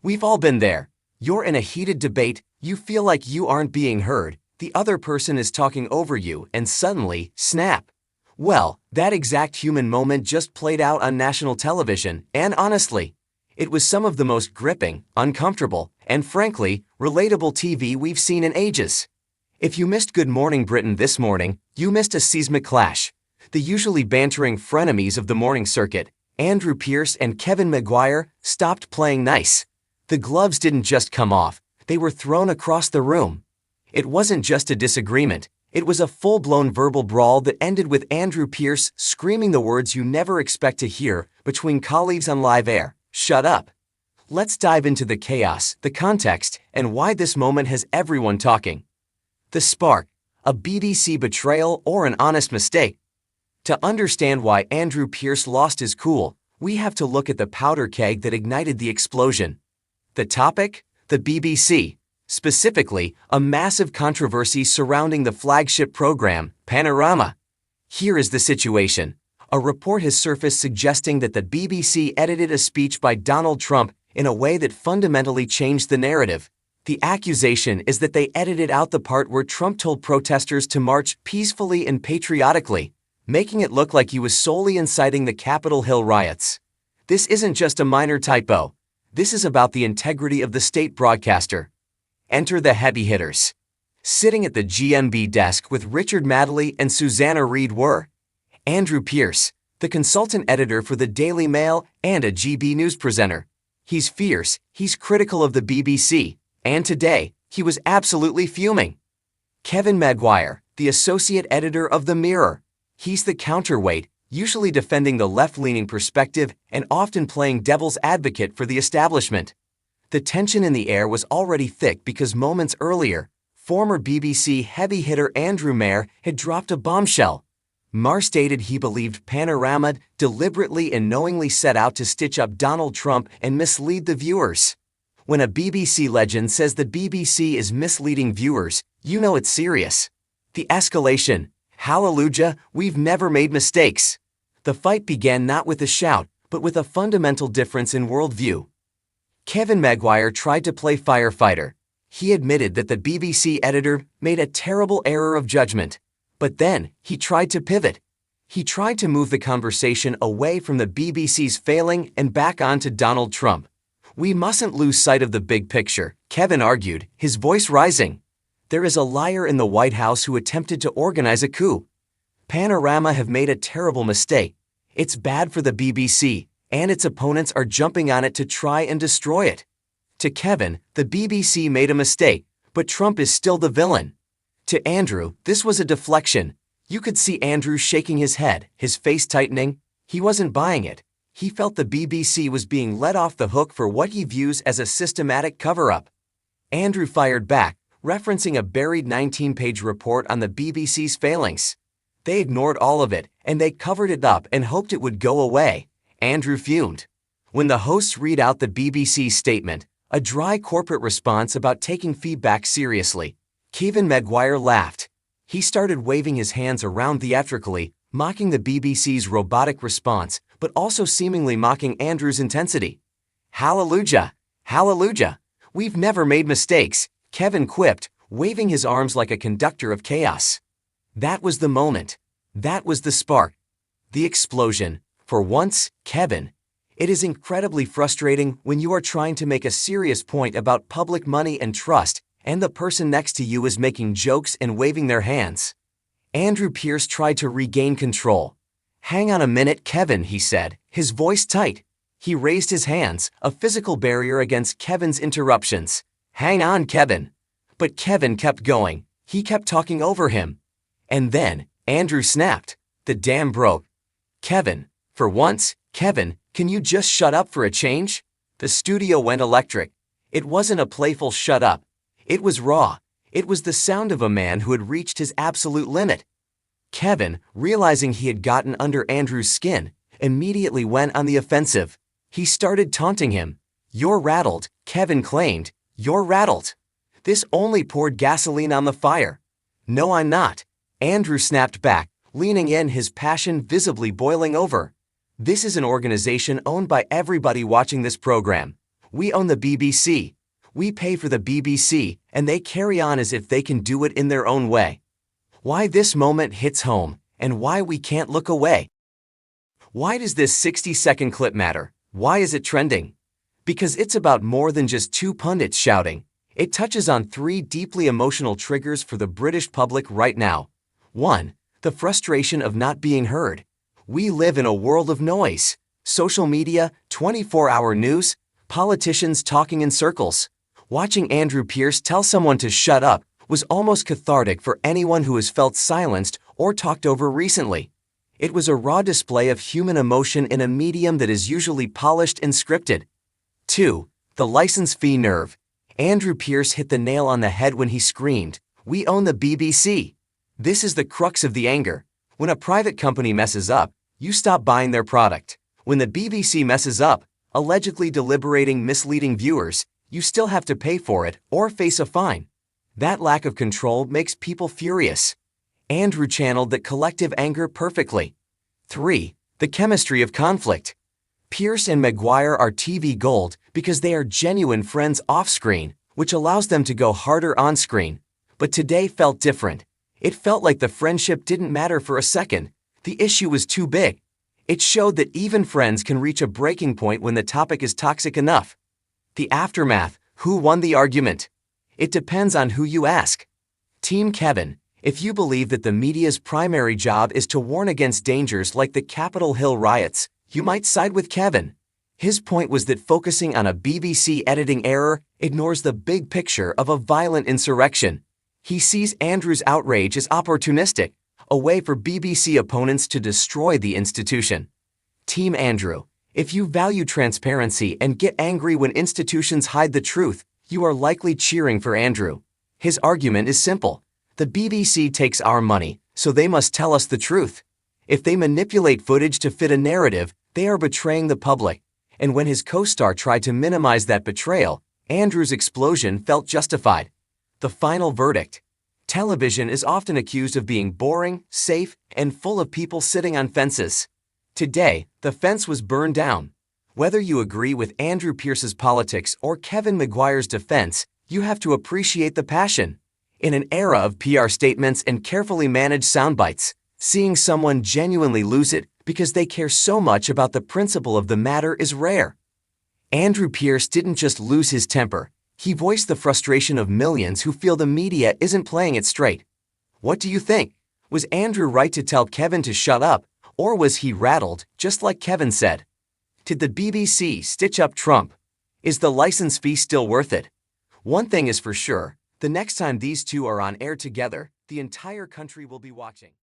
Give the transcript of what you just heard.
We've all been there. You're in a heated debate, you feel like you aren't being heard, the other person is talking over you, and suddenly, snap. Well, that exact human moment just played out on national television, and honestly, it was some of the most gripping, uncomfortable, and frankly, relatable TV we've seen in ages. If you missed Good Morning Britain this morning, you missed a seismic clash. The usually bantering frenemies of the morning circuit, Andrew Pierce and Kevin Maguire, stopped playing nice. The gloves didn't just come off, they were thrown across the room. It wasn't just a disagreement, it was a full-blown verbal brawl that ended with Andrew Pierce screaming the words you never expect to hear between colleagues on live air, "Shut up." Let's dive into the chaos, the context, and why this moment has everyone talking. The spark, a BBC betrayal or an honest mistake? To understand why Andrew Pierce lost his cool, we have to look at the powder keg that ignited the explosion. The topic? The BBC. Specifically, a massive controversy surrounding the flagship program, Panorama. Here is the situation. A report has surfaced suggesting that the BBC edited a speech by Donald Trump in a way that fundamentally changed the narrative. The accusation is that they edited out the part where Trump told protesters to march peacefully and patriotically, making it look like he was solely inciting the Capitol Hill riots. This isn't just a minor typo. This is about the integrity of the state broadcaster. Enter the heavy hitters. Sitting at the GMB desk with Richard Madeley and Susanna Reid were Andrew Pierce, the consultant editor for the Daily Mail and a GB News presenter. He's fierce, he's critical of the BBC, and today, he was absolutely fuming. Kevin Maguire, the associate editor of The Mirror. He's the counterweight, usually defending the left-leaning perspective and often playing devil's advocate for the establishment. The tension in the air was already thick because moments earlier, former BBC heavy hitter Andrew Marr had dropped a bombshell. Marr stated he believed Panorama deliberately and knowingly set out to stitch up Donald Trump and mislead the viewers. When a BBC legend says the BBC is misleading viewers, you know it's serious. The escalation. Hallelujah, we've never made mistakes. The fight began not with a shout, but with a fundamental difference in worldview. Kevin Maguire tried to play firefighter. He admitted that the BBC editor made a terrible error of judgment. But then, he tried to pivot. He tried to move the conversation away from the BBC's failing and back onto Donald Trump. We mustn't lose sight of the big picture, Kevin argued, his voice rising. There is a liar in the White House who attempted to organize a coup. Panorama have made a terrible mistake. It's bad for the BBC, and its opponents are jumping on it to try and destroy it. To Kevin, the BBC made a mistake, but Trump is still the villain. To Andrew, this was a deflection. You could see Andrew shaking his head, his face tightening. He wasn't buying it. He felt the BBC was being let off the hook for what he views as a systematic cover-up. Andrew fired back, referencing a buried 19-page report on the BBC's failings. They ignored all of it, and they covered it up and hoped it would go away. Andrew fumed. When the hosts read out the BBC's statement, a dry corporate response about taking feedback seriously, Kevin Maguire laughed. He started waving his hands around theatrically, mocking the BBC's robotic response, but also seemingly mocking Andrew's intensity. Hallelujah! Hallelujah! We've never made mistakes, Kevin quipped, waving his arms like a conductor of chaos. That was the moment. That was the spark. The explosion. For once, Kevin. It is incredibly frustrating when you are trying to make a serious point about public money and trust, and the person next to you is making jokes and waving their hands. Andrew Pierce tried to regain control. "Hang on a minute, Kevin," he said, his voice tight. He raised his hands, a physical barrier against Kevin's interruptions. "Hang on, Kevin." But Kevin kept going. He kept talking over him. And then, Andrew snapped. The dam broke. "Kevin, for once, Kevin, can you just shut up for a change?" The studio went electric. It wasn't a playful shut up. It was raw. It was the sound of a man who had reached his absolute limit. Kevin, realizing he had gotten under Andrew's skin, immediately went on the offensive. He started taunting him. "You're rattled," Kevin claimed. "You're rattled." This only poured gasoline on the fire. "No, I'm not," Andrew snapped back, leaning in, his passion visibly boiling over. "This is an organization owned by everybody watching this program. We own the BBC. We pay for the BBC, and they carry on as if they can do it in their own way. Why this moment hits home, and why we can't look away. Why does this 60-second clip matter? Why is it trending? Because it's about more than just two pundits shouting. It touches on three deeply emotional triggers for the British public right now. 1. The frustration of not being heard. We live in a world of noise. Social media, 24-hour news, politicians talking in circles. Watching Andrew Pierce tell someone to shut up was almost cathartic for anyone who has felt silenced or talked over recently. It was a raw display of human emotion in a medium that is usually polished and scripted. 2. The license fee nerve. Andrew Pierce hit the nail on the head when he screamed, "We own the BBC." This is the crux of the anger. When a private company messes up, you stop buying their product. When the BBC messes up, allegedly deliberating misleading viewers, you still have to pay for it or face a fine. That lack of control makes people furious. Andrew channeled that collective anger perfectly. 3. The chemistry of conflict. Pierce and Maguire are TV gold because they are genuine friends off-screen, which allows them to go harder on-screen. But today felt different. It felt like the friendship didn't matter for a second. The issue was too big. It showed that even friends can reach a breaking point when the topic is toxic enough. The aftermath. Who won the argument? It depends on who you ask. Team Kevin. If you believe that the media's primary job is to warn against dangers like the Capitol Hill riots, you might side with Kevin. His point was that focusing on a BBC editing error ignores the big picture of a violent insurrection. He sees Andrew's outrage as opportunistic, a way for BBC opponents to destroy the institution. Team Andrew. If you value transparency and get angry when institutions hide the truth, you are likely cheering for Andrew. His argument is simple. The BBC takes our money, so they must tell us the truth. If they manipulate footage to fit a narrative, they are betraying the public. And when his co-star tried to minimize that betrayal, Andrew's explosion felt justified. The final verdict. Television is often accused of being boring, safe, and full of people sitting on fences. Today, the fence was burned down. Whether you agree with Andrew Pierce's politics or Kevin Maguire's defense, you have to appreciate the passion. In an era of PR statements and carefully managed soundbites, seeing someone genuinely lose it because they care so much about the principle of the matter is rare. Andrew Pierce didn't just lose his temper, he voiced the frustration of millions who feel the media isn't playing it straight. What do you think? Was Andrew right to tell Kevin to shut up, or was he rattled, just like Kevin said? Did the BBC stitch up Trump? Is the license fee still worth it? One thing is for sure, the next time these two are on air together, the entire country will be watching.